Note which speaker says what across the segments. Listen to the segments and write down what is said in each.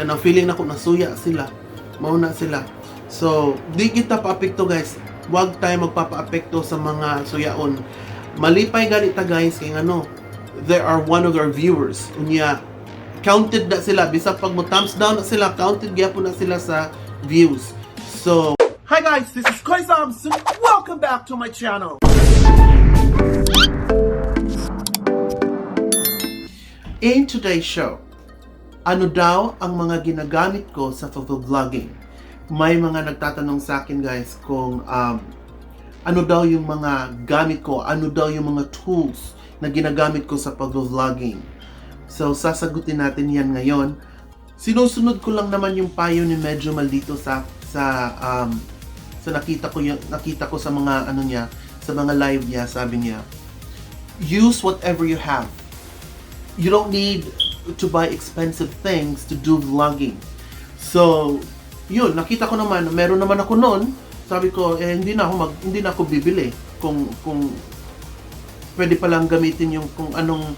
Speaker 1: Ang feeling na ko nasuya sila, mauna sila. So, di kita pa-apekto guys. Huwag tayo magpapa-apekto sa mga suyaon. Malipay ganita guys, kaya ano, there are one of our viewers. Unya, counted na sila. Bisa pag mo thumbs down na sila, counted gyapon na sila sa views. So, hi guys, this is Koy Samson. Welcome back to my channel. In today's show, ano daw ang mga ginagamit ko sa photovlogging? May mga nagtatanong sa akin guys kung ano daw yung mga gamit ko, ano daw yung mga tools na ginagamit ko sa photovlogging. So sasagutin natin yan ngayon. Sinusunod ko lang naman yung payo ni Medyo Maldito sa nakita ko sa mga ano niya, sa mga live niya. Sabi niya, use whatever you have. You don't need to buy expensive things to do vlogging. So, yun, nakita ko naman, meron naman ako noon. Sabi ko, hindi na ako bibili kung pwede pa lang gamitin yung kung anong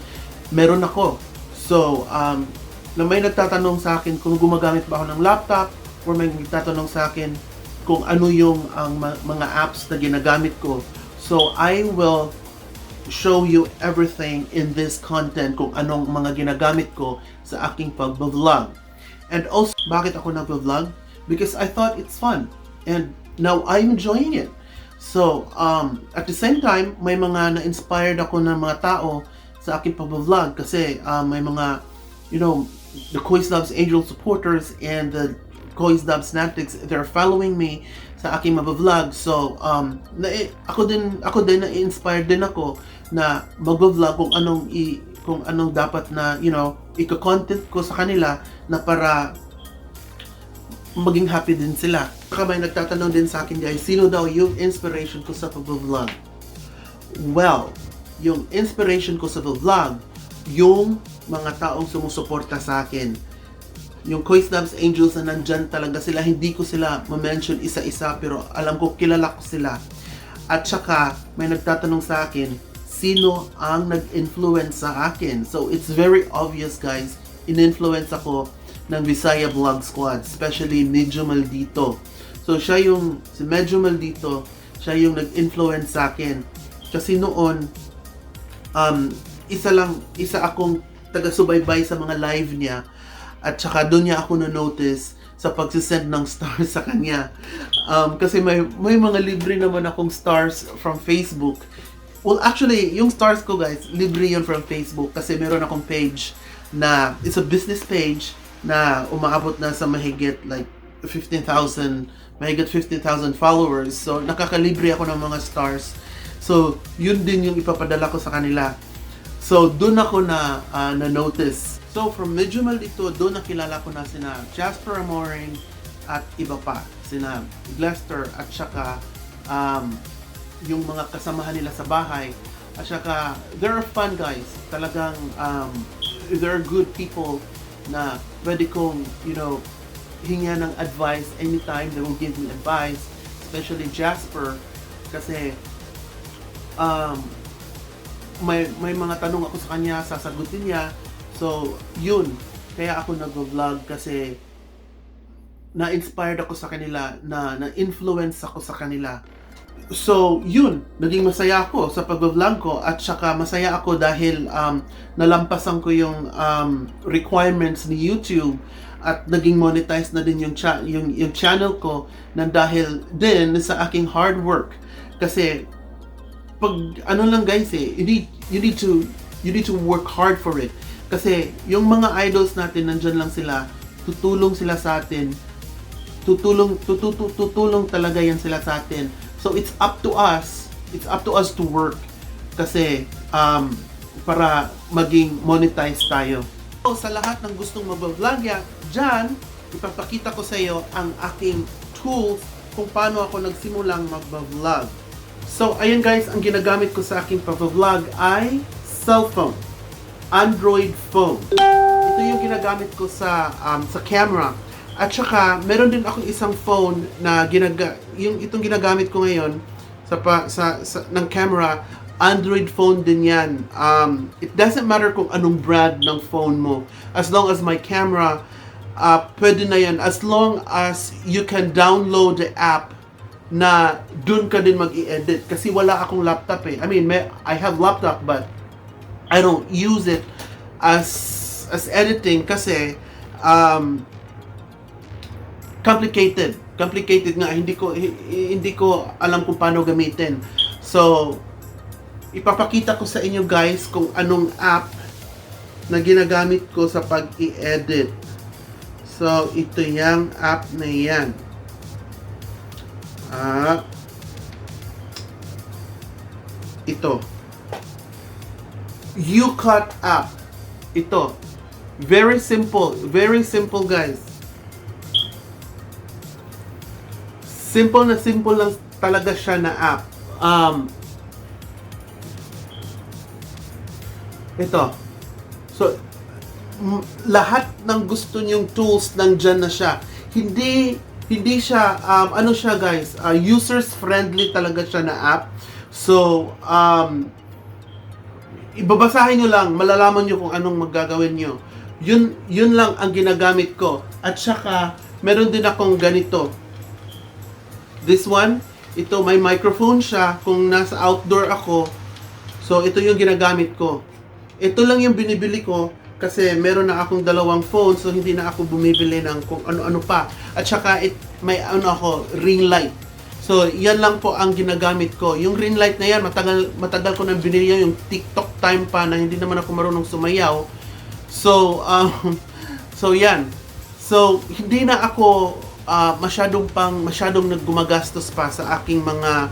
Speaker 1: meron ako. So, na may nagtatanong sa akin kung gumagamit ba ako ng laptop, or may nagtatanong sa akin kung ano yung mga apps na ginagamit ko. So, I will show you everything in this content kung anong mga ginagamit ko sa aking pag-vlog. And also, bakit ako nag-vlog? Because I thought it's fun. And now I'm enjoying it. So, at the same time, may mga na-inspired ako ng mga tao sa aking pag-vlog kasi may mga, you know, the Koy Loves Angel supporters and the Koy Loves Natics, they're following me sa aking mabavlog. So, ako din na-inspired din ako na mag-vlog kung anong dapat na, you know, iko-content ko sa kanila na para maging happy din sila. Saka may nagtatanong din sa akin guys, sino daw yung inspiration ko sa pag-vlog? Well, yung inspiration ko sa vlog, yung mga taong sumusuporta sa akin. Yung Koy Loves Angels na nandyan talaga sila, hindi ko sila ma-mention isa-isa pero alam ko, kilala ko sila. At saka may nagtatanong sa akin, sino ang nag-influence sa akin? So it's very obvious guys, in-influence ako ng Visaya Vlog Squad, especially Medyo Maldito. So si Medyo Maldito, siya yung nag-influence sa akin. Kasi noon, isa akong taga-subaybay sa mga live niya. At saka doon niya ako na-notice sa pagsisend ng stars sa kanya. Kasi may mga libre naman akong stars from Facebook. Well, actually, yung stars ko guys, libre yun from Facebook. Kasi meron akong page na, it's a business page na umaabot na sa mahigit 15,000 followers. So, nakakalibre ako ng mga stars. So, yun din yung ipapadala ko sa kanila. So, doon ako na-notice. So, from Medyo Maldito, doon nakilala ko na sina Jasper Amoring at iba pa. Sina Glester at saka yung mga kasamahan nila sa bahay. At saka, they're fun guys. Talagang, they're good people na pwede kong, you know, hinga ng advice anytime. They will give me advice. Especially Jasper. Kasi, may mga tanong ako sa kanya, sasagutin niya. So, yun. Kaya ako nag-vlog kasi na-inspired ako sa kanila, na-influence ako sa kanila. So, yun. Naging masaya ako sa pag-vlog ko at saka masaya ako dahil nalampasan ko yung requirements ni YouTube at naging monetize na din yung channel ko nang dahil din sa aking hard work. Kasi pag ano lang guys you need to work hard for it. Kasi yung mga idols natin nandyan lang sila, tutulong sila sa atin. Tutulong talaga yan sila sa atin. So it's up to us to work kasi para maging monetize tayo. So sa lahat ng gustong mag-vlog dyan, ipapakita ko sa iyo ang aking tools kung paano ako nagsimulang mag-vlog. So ayun guys, ang ginagamit ko sa aking pag-vlog ay cellphone. Android phone. Ito yung ginagamit ko sa camera. At saka, meron din akong isang phone na itong ginagamit ko ngayon ng camera, Android phone din yan. It doesn't matter kung anong brand ng phone mo. As long as my camera pwede na yan as long as you can download the app na dun ka din mag-i-edit. Kasi wala akong laptop eh. I mean, I have laptop but I don't use it as editing kasi complicated nga, hindi ko alam kung paano gamitin. So ipapakita ko sa inyo guys kung anong app na ginagamit ko sa pag-i-edit. So ito yung app na yan. Ito UCut app. Ito very simple guys. Simple lang talaga siya na app. Ito. So, lahat ng gusto niyong tools nandyan na siya. Hindi siya, ano siya guys, users friendly talaga siya na app. So, ibabasahin nyo lang, malalaman nyo kung anong magagawin nyo. Yun lang ang ginagamit ko. At saka, meron din akong ganito. This one, ito may microphone siya kung nasa outdoor ako. So ito yung ginagamit ko. Ito lang yung binibili ko kasi meron na akong dalawang phone, so hindi na ako bumibili ng kung ano-ano pa. At saka may ring light. So yan lang po ang ginagamit ko. Yung ring light na yan, matagal ko nang binili yan, yung TikTok time pa na hindi naman ako marunong sumayaw. So so yan. So hindi na ako masyadong naggumagastos pa sa aking mga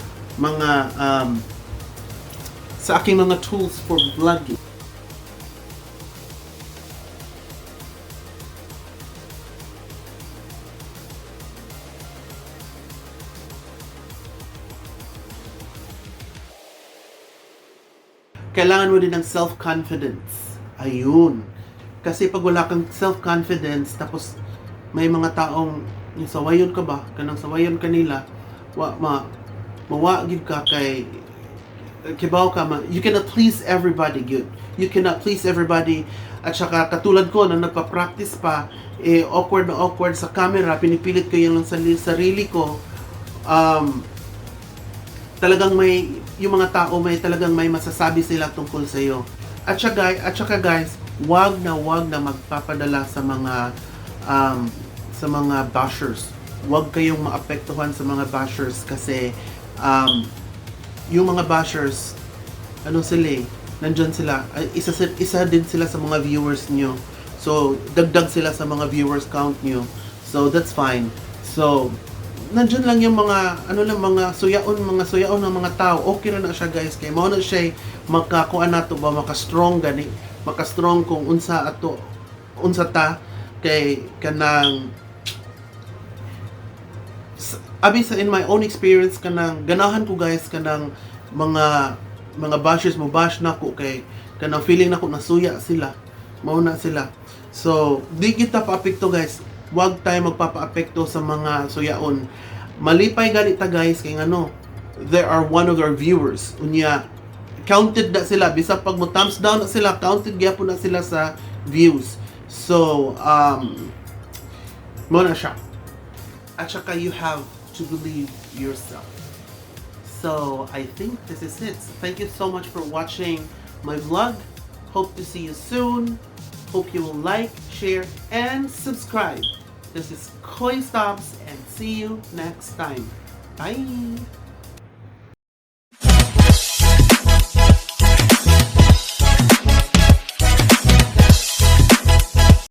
Speaker 1: tools for vlogging. Kailangan mo din ng self-confidence. Ayun. Kasi pag wala kang self-confidence, tapos may mga taong sawayon ka ba? Kanang sawayon kanila, mawagid ka kay kibaw ka you cannot please everybody good. You cannot please everybody. At saka katulad ko na nagpa-practice pa, awkward sa camera, pinipilit ko yung sarili ko. Talagang yung mga tao talagang may masasabi sila tungkol sa iyo. At saka guys, wag na magpapadala sa mga bashers. Huwag kayong maapektuhan sa mga bashers kasi yung mga bashers, nandyan sila, isa din sila sa mga viewers nyo. So, dagdag sila sa mga viewers count nyo. So, that's fine. So, nandyan lang yung mga suyaon ng mga tao. Okay na siya guys. Kaya mo na siya makakuan nato ba, makastrong kung unsa ta kay kanang abis in my own experience kanang ganahan ko guys kanang mga bashers mo bash na ko kay kanang feeling na ko nasuya sila mauna sila. So di kita paapekto guys, wag tayo magpapaapekto sa mga suyaon. Malipay ganita guys kay there are one of our viewers unya counted na sila bisag pag mo thumbs down na sila, counted gyapon na sila sa views. So mo na siya. At saka you have to believe yourself. So I think this is it. Thank you so much for watching my vlog. Hope to see you soon. Hope you will like, share, and subscribe. This is Koi Stops and see you next time. Bye!